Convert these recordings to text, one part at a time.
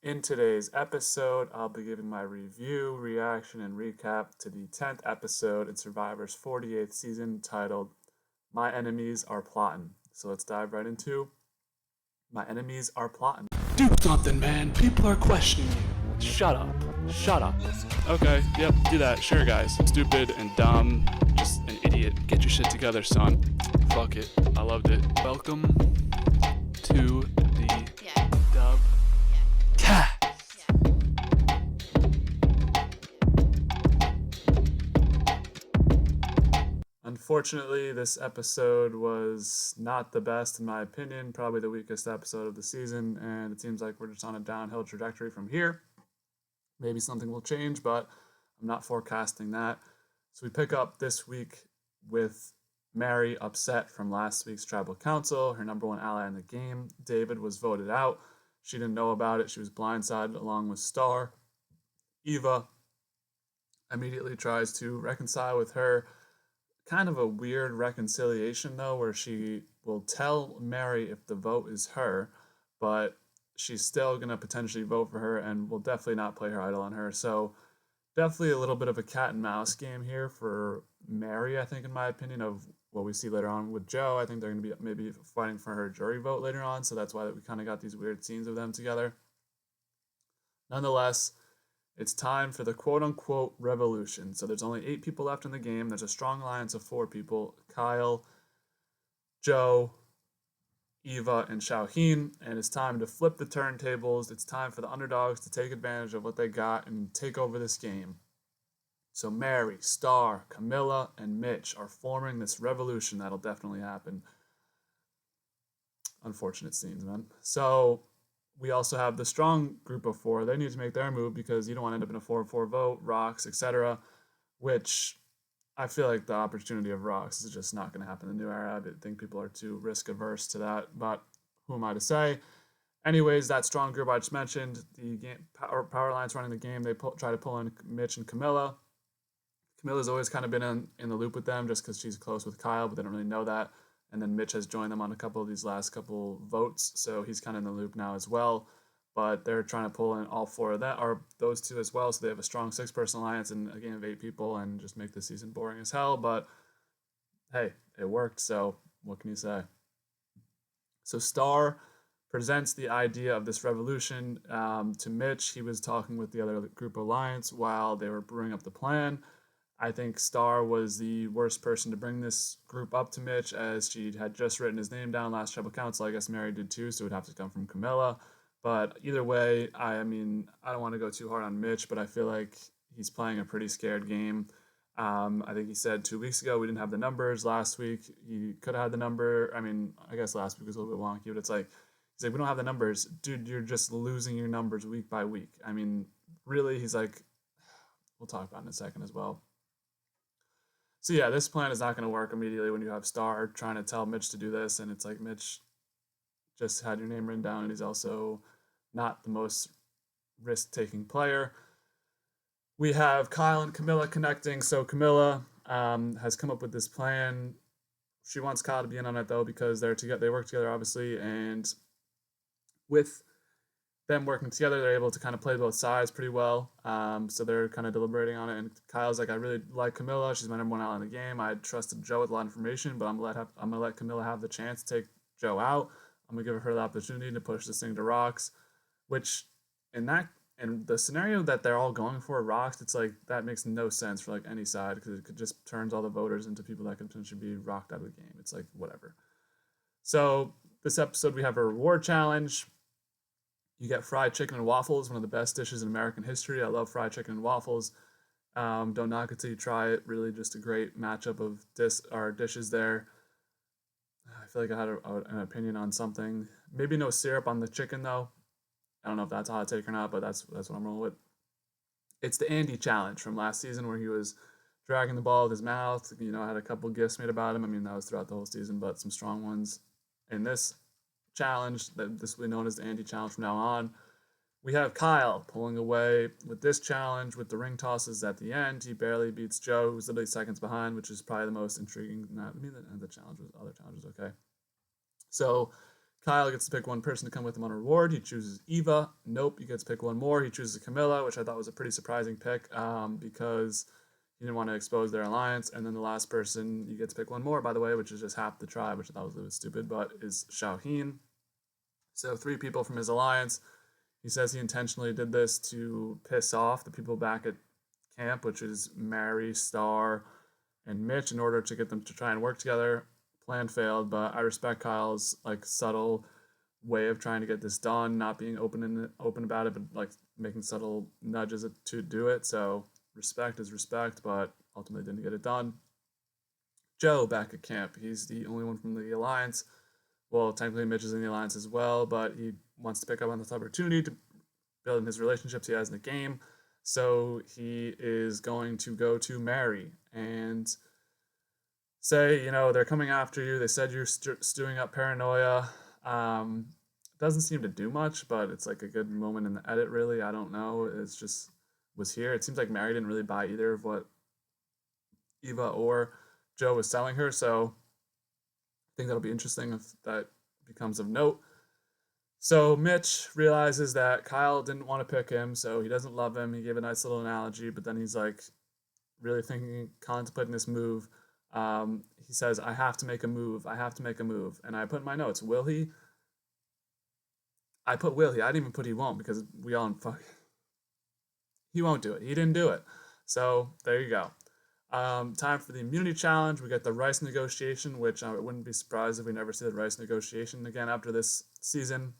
In today's episode, I'll be giving my review, reaction, and recap to the 10th episode in Survivor's 48th season titled My Enemies Are Plottin'. So let's dive right into My Enemies Are Plottin'. Do something, man. People are questioning you. Shut up. Shut up. Okay, yep, do that. Sure, guys. Stupid and dumb. Just an idiot. Get your shit together, son. Fuck it. I loved it. Welcome to the dub cast. Unfortunately, this episode was not the best in my opinion, probably the weakest episode of the season, and it seems like we're just on a downhill trajectory from here. Maybe something will change, but I'm not forecasting that. So we pick up this week with Mary upset from last week's tribal council, her number one ally in the game. David was voted out. She didn't know about it. She was blindsided along with Star. Eva immediately tries to reconcile with her. Kind of a weird reconciliation, though, where she will tell Mary if the vote is her, but she's still going to potentially vote for her and will definitely not play her idol on her. So definitely a little bit of a cat and mouse game here for Mary, I think, in my opinion, of what we see later on with Joe. I think they're going to be maybe fighting for her jury vote later on, so that's why we kind of got these weird scenes of them together. Nonetheless, it's time for the quote-unquote revolution. So there's only 8 people left in the game. There's a strong alliance of 4 people: Kyle, Joe, Eva, and Shauheen. And it's time to flip the turntables. It's time for the underdogs to take advantage of what they got and take over this game. So Mary, Star, Camilla, and Mitch are forming this revolution that'll definitely happen. Unfortunate scenes, man. So we also have the strong group of 4. They need to make their move because you don't want to end up in a 4-4 vote, rocks, etc., which I feel like the opportunity of rocks is just not going to happen in the new era. I think people are too risk averse to that, but who am I to say? Anyways, that strong group I just mentioned, the game, power lines running the game, they try to pull in Mitch and Camilla. Camilla's always kind of been in the loop with them just because she's close with Kyle, but they don't really know that. And then Mitch has joined them on a couple of these last couple votes, so he's kind of in the loop now as well. But they're trying to pull in all 4 of that, or those 2 as well, so they have a strong 6-person alliance in a game of 8 people and just make the season boring as hell. But hey, it worked, so what can you say? So Star presents the idea of this revolution to Mitch. He was talking with the other group alliance while they were brewing up the plan. I think Star was the worst person to bring this group up to Mitch, as she had just written his name down last tribal council. I guess Mary did too, so it would have to come from Camilla. But either way, I mean, I don't want to go too hard on Mitch, but I feel like he's playing a pretty scared game. I think he said 2 weeks ago we didn't have the numbers. Last week he could have had the number. I mean, I guess last week was a little bit wonky, but it's like, he's like, we don't have the numbers. Dude, you're just losing your numbers week by week. I mean, really, he's like, we'll talk about it in a second as well. So yeah, this plan is not going to work immediately when you have Star trying to tell Mitch to do this, and it's like, Mitch just had your name written down, and he's also not the most risk-taking player. We have Kyle and Camilla connecting, so Camilla has come up with this plan. She wants Kyle to be in on it, though, because they work together, obviously, and with them working together, they're able to kind of play both sides pretty well. So they're kind of deliberating on it. And Kyle's like, I really like Camilla. She's my number one ally in the game. I trusted Joe with a lot of information, but I'm gonna let Camilla have the chance to take Joe out. I'm gonna give her the opportunity to push this thing to rocks. Which in the scenario that they're all going for rocks, it's like that makes no sense for like any side because it could just turns all the voters into people that could potentially be rocked out of the game. It's like whatever. So this episode we have a reward challenge. You get fried chicken and waffles, one of the best dishes in American history. I love fried chicken and waffles. Don't knock it till you try it. Really, just a great matchup of dishes there. I feel like I had an opinion on something. Maybe no syrup on the chicken though. I don't know if that's a hot take or not, but that's what I'm rolling with. It's the Andy challenge from last season where he was dragging the ball with his mouth. You know, I had a couple gifts made about him. I mean, that was throughout the whole season, but some strong ones in this challenge that this will be known as the Andy challenge from now on. We have Kyle pulling away with this challenge with the ring tosses at the end. He barely beats Joe, who's literally seconds behind, which is probably the most intriguing. I mean, the challenge was other challenges, okay. So Kyle gets to pick one person to come with him on a reward. He chooses Eva. Nope, he gets to pick one more. He chooses Camilla, which I thought was a pretty surprising pick because he didn't want to expose their alliance. And then the last person, you get to pick one more, by the way, which is just half the tribe, which I thought was a little bit stupid, but is Xiaohin. So 3 people from his alliance. He says he intentionally did this to piss off the people back at camp, which is Mary, Star, and Mitch, in order to get them to try and work together. Plan failed, but I respect Kyle's like subtle way of trying to get this done, not being open about it, but like making subtle nudges to do it. So respect is respect, but ultimately didn't get it done. Joe back at camp. He's the only one from the alliance. Well, technically Mitch is in the alliance as well, but he wants to pick up on this opportunity to build in his relationships he has in the game. So he is going to go to Mary and say, they're coming after you. They said you're stewing up paranoia. Doesn't seem to do much, but it's like a good moment in the edit, really. I don't know. It's just was here. It seems like Mary didn't really buy either of what Eva or Joe was selling her. So I think that'll be interesting if that becomes of note. So Mitch realizes that Kyle didn't want to pick him, so he doesn't love him. He gave a nice little analogy, but then he's like really contemplating this move. He says, I have to make a move. I have to make a move. And I put in my notes, will he? I put will he. I didn't even put he won't because we all fuck. He won't do it. He didn't do it. So there you go. Time for the immunity challenge. We got the rice negotiation, which I wouldn't be surprised if we never see the rice negotiation again after this season.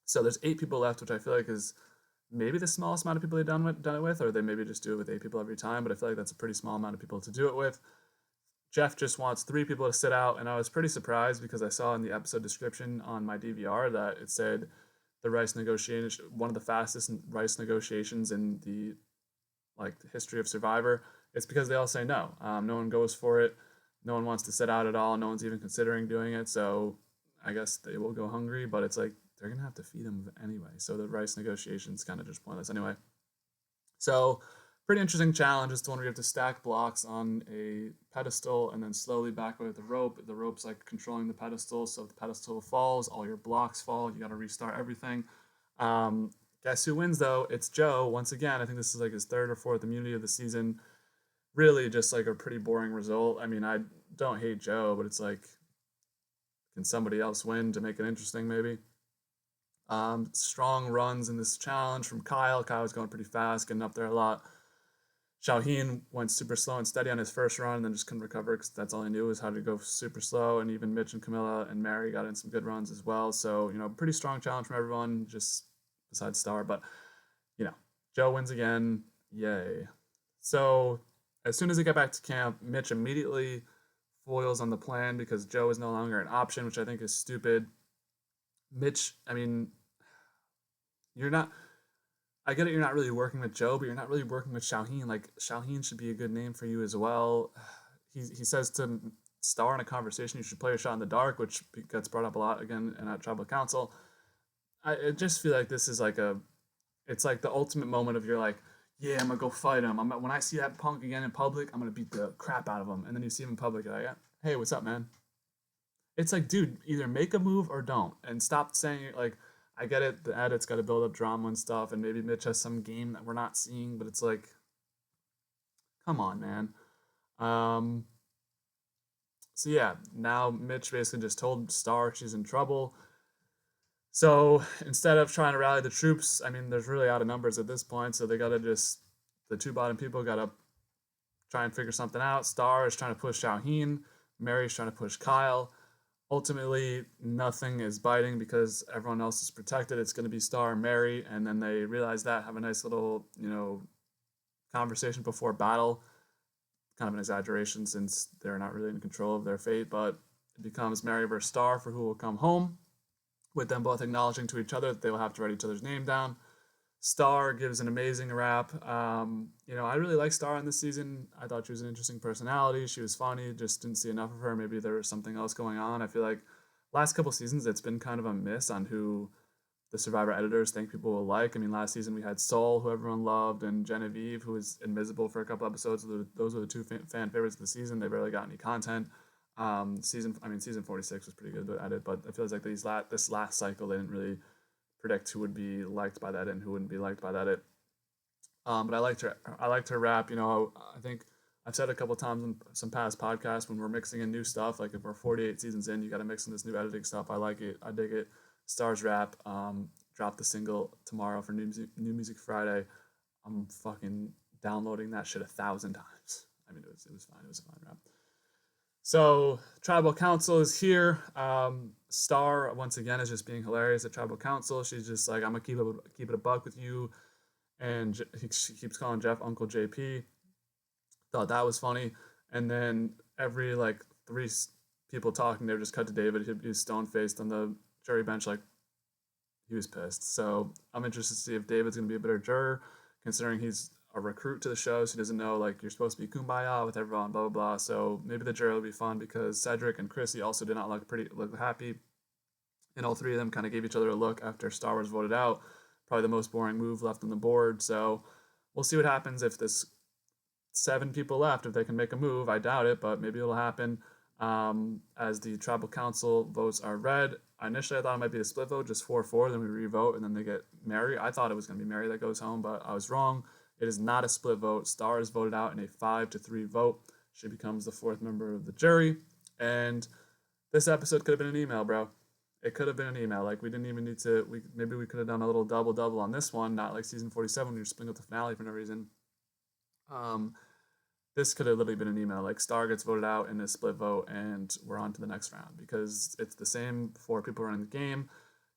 So there's 8 people left, which I feel like is maybe the smallest amount of people they've done it with, or they maybe just do it with 8 people every time, but I feel like that's a pretty small amount of people to do it with. Jeff just wants 3 people to sit out, and I was pretty surprised because I saw in the episode description on my DVR that it said the rice negotiation, one of the fastest rice negotiations in the history of Survivor. It's because they all say no. No one goes for it. No one wants to sit out at all. No one's even considering doing it. So I guess they will go hungry, but it's like they're going to have to feed them anyway. So the rice negotiation's kind of just pointless anyway. So pretty interesting challenge. It's the one where you have to stack blocks on a pedestal and then slowly back away with the rope. The rope's like controlling the pedestal. So if the pedestal falls, all your blocks fall. You got to restart everything. Guess who wins though? It's Joe. Once again, I think this is like his 3rd or 4th immunity of the season. Really just like a pretty boring result. I mean, I don't hate Joe, but it's like, can somebody else win to make it interesting maybe? Strong runs in this challenge from Kyle. Kyle was going pretty fast, getting up there a lot. Xiaohin went super slow and steady on his first run and then just couldn't recover because that's all he knew was how to go super slow. And even Mitch and Camilla and Mary got in some good runs as well. So, pretty strong challenge from everyone, just besides Star. But, Joe wins again. Yay. So as soon as they get back to camp, Mitch immediately foils on the plan because Joe is no longer an option, which I think is stupid. Mitch, I mean, I get it, you're not really working with Joe, but you're not really working with Xiaohin. Like, Xiaohin should be a good name for you as well. He says to Star in a conversation, you should play a shot in the dark, which gets brought up a lot again in at Tribal Council. I just feel like this is like it's like the ultimate moment of you're like, yeah, I'm gonna go fight him. When I see that punk again in public, I'm gonna beat the crap out of him. And then you see him in public, you're like, hey, what's up, man? It's like, dude, either make a move or don't, and stop saying it. Like, I get it, the edit's got to build up drama and stuff, and maybe Mitch has some game that we're not seeing, but it's like, come on, man. So yeah, now Mitch basically just told Star she's in trouble. So instead of trying to rally the troops, I mean, there's really out of numbers at this point, so they gotta the 2 bottom people gotta try and figure something out. Star is trying to push Xiaohin, Mary's trying to push Kyle. Ultimately, nothing is biting because everyone else is protected. It's going to be Star and Mary, and then they realize that, have a nice little, conversation before battle. Kind of an exaggeration since they're not really in control of their fate, but it becomes Mary versus Star for who will come home, with them both acknowledging to each other that they will have to write each other's name down. Star gives an amazing rap. I really like Star in this season. I thought she was an interesting personality. She was funny. Just didn't see enough of her. Maybe there was something else going on. I feel like last couple seasons it's been kind of a miss on who the Survivor editors think people will like. I mean, last season we had Soul, who everyone loved, and Genevieve, who was invisible for a couple episodes. Those were the 2 fan favorites of the season. They barely got any content. Season 46 was pretty good at it, but it feels like this last cycle they didn't really predict who would be liked by that and who wouldn't be liked by that. But I liked her rap. You know, I think I've said a couple times in some past podcasts when we're mixing in new stuff. Like if we're 48 seasons in, you got to mix in this new editing stuff. I like it. I dig it. Stars rap. Dropped the single tomorrow for New Music Friday. I'm fucking downloading that shit 1,000 times. I mean, it was fine. It was a fine rap. So Tribal Council is here. Star once again is just being hilarious at Tribal Council. She's just like, I'm gonna keep it a buck with you, and she keeps calling Jeff Uncle JP. Thought that was funny. And then every like three people talking, they just cut to David. He was stone faced on the jury bench, like he was pissed. So I'm interested to see if David's gonna be a better juror, considering he's a recruit to the show, so he doesn't know like you're supposed to be kumbaya with everyone, blah blah blah. So maybe the jury will be fun because Cedric and Chrissy also did not look happy, and all three of them kind of gave each other a look after Star Wars voted out. Probably the most boring move left on the board. So we'll see what happens if this 7 people left, if they can make a move. I doubt it, but maybe it'll happen. As the tribal council votes are read, initially I thought it might be a split vote, just 4-4, then we re-vote, and then they get Mary. I thought it was going to be Mary that goes home, but I was wrong. It is not a split vote. Star is voted out in a 5-3 vote. She becomes the 4th member of the jury. And this episode could have been an email, bro. It could have been an email. Like, we didn't even need to. Maybe we could have done a little double on this one, not like season 47 when you're splitting up the finale for no reason. This could have literally been an email. Like, Star gets voted out in a split vote, and we're on to the next round because it's the same 4 people running the game.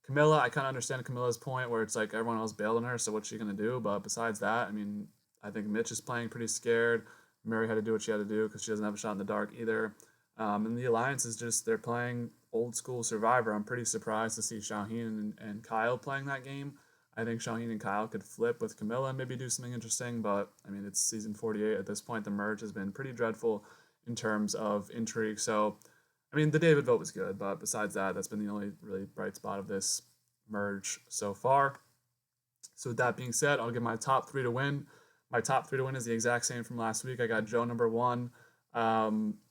Camilla, I kind of understand Camilla's point where it's like everyone else bailed on her, so what's she going to do? But besides that, I mean, I think Mitch is playing pretty scared. Mary had to do what she had to do because she doesn't have a shot in the dark either. And the Alliance is just, they're playing old school Survivor. I'm pretty surprised to see Shaheen and Kyle playing that game. I think Shaheen and Kyle could flip with Camilla and maybe do something interesting, but I mean, it's season 48 at this point. The merge has been pretty dreadful in terms of intrigue. So I mean, the David vote was good, but besides that, that's been the only really bright spot of this merge so far. So with that being said, I'll give my top 3 to win. My top 3 to win is the exact same from last week. I got Joe number 1.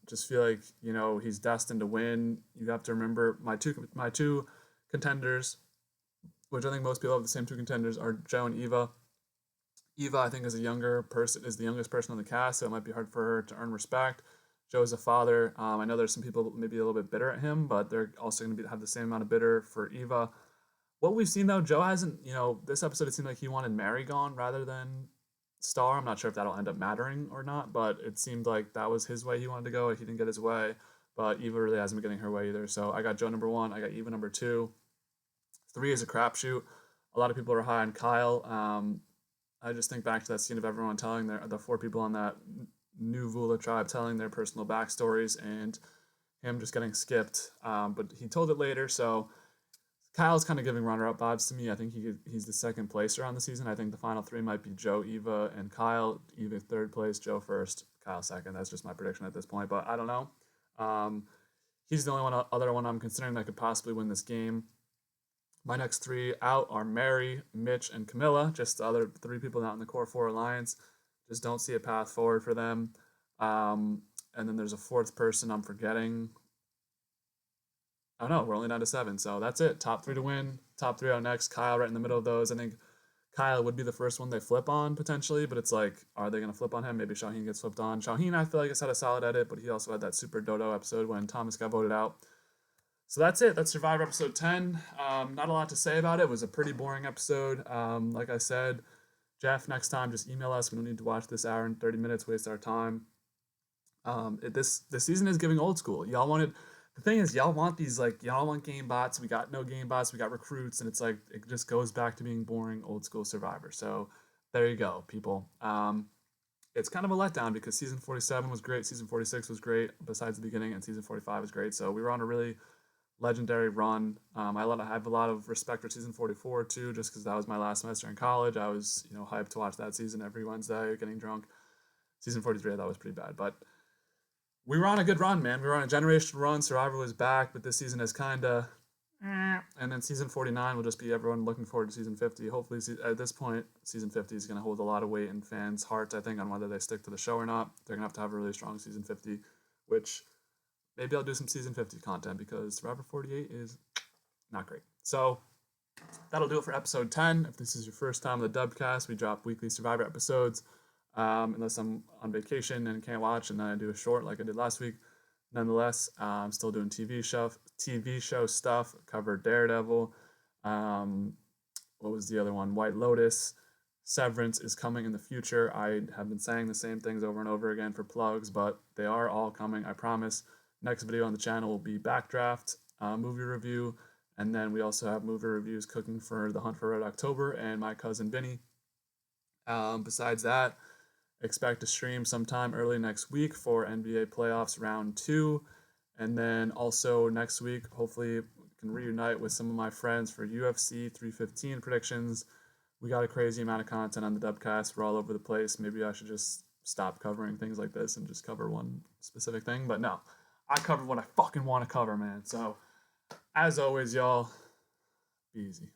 Just feel like, you know, he's destined to win. You have to remember my two contenders, which I think most people have the same 2 contenders, are Joe and Eva. Eva, I think, is the youngest person on the cast, so it might be hard for her to earn respect. Joe's a father. I know there's some people maybe a little bit bitter at him, but they're also going to have the same amount of bitter for Eva. What we've seen, though, Joe hasn't, you know, this episode it seemed like he wanted Mary gone rather than Star. I'm not sure if that'll end up mattering or not, but it seemed like that was his way he wanted to go. He didn't get his way, but Eva really hasn't been getting her way either. So I got Joe number 1. I got Eva number 2. 3 is a crapshoot. A lot of people are high on Kyle. I just think back to that scene of everyone telling the 4 people on that New Vula tribe telling their personal backstories and him just getting skipped. But he told it later, so Kyle's kind of giving runner-up vibes to me. I think he's the second placer on the season. I think the final 3 might be Joe, Eva, and Kyle. Eva 3rd place, Joe 1st, Kyle 2nd. That's just my prediction at this point, but I don't know. He's the only other one I'm considering that could possibly win this game. My next 3 out are Mary, Mitch, and Camilla. Just the other 3 people not in the core 4 alliance. Just don't see a path forward for them. And then there's a 4th person I'm forgetting. Oh no, we're only down to 7. So that's it. Top 3 to win. Top 3 out next. Kyle right in the middle of those. I think Kyle would be the first one they flip on potentially, but it's like, are they going to flip on him? Maybe Shaheen gets flipped on. Shaheen, I feel like, has had a solid edit, but he also had that Super Dodo episode when Thomas got voted out. So that's it. That's Survivor episode 10. Not a lot to say about it. It was a pretty boring episode. Like I said, Jeff, next time, just email us. We don't need to watch this hour and 30 minutes, waste our time. This season is giving old school. The thing is, y'all want these, like, y'all want game bots. We got no game bots. We got recruits. And it's like, it just goes back to being boring old school Survivor. So there you go, people. It's kind of a letdown because season 47 was great. Season 46 was great, besides the beginning, and season 45 was great. So we were on a really legendary run. I have a lot of respect for season 44 too, just because that was my last semester in college. I was, you know, hyped to watch that season every Wednesday, getting drunk. Season 43 I thought was pretty bad, but we were on a good run, man. We were on a generational run. Survivor was back, but this season is kind of and then season 49 will just be everyone looking forward to season 50. Hopefully at this point season 50 is going to hold a lot of weight in fans' hearts, I think, on whether they stick to the show or not. They're going to have a really strong season 50, which maybe I'll do some season 50 content because Survivor 48 is not great. So that'll do it for episode 10. If this is your first time on the Dubcast, we drop weekly Survivor episodes. Unless I'm on vacation and can't watch, and then I do a short like I did last week. Nonetheless, I'm still doing TV show stuff. Covered Daredevil. What was the other one? White Lotus. Severance is coming in the future. I have been saying the same things over and over again for plugs, but they are all coming, I promise. Next video on the channel will be Backdraft, movie review, and then we also have movie reviews cooking for The Hunt for Red October and My Cousin Vinny. Besides that, expect to stream sometime early next week for NBA playoffs round 2. And then also next week, hopefully, we can reunite with some of my friends for UFC 315 predictions. We got a crazy amount of content on the Dubcast. We're all over the place. Maybe I should just stop covering things like this and just cover one specific thing. But no, I cover what I fucking want to cover, man. So, as always, y'all, be easy.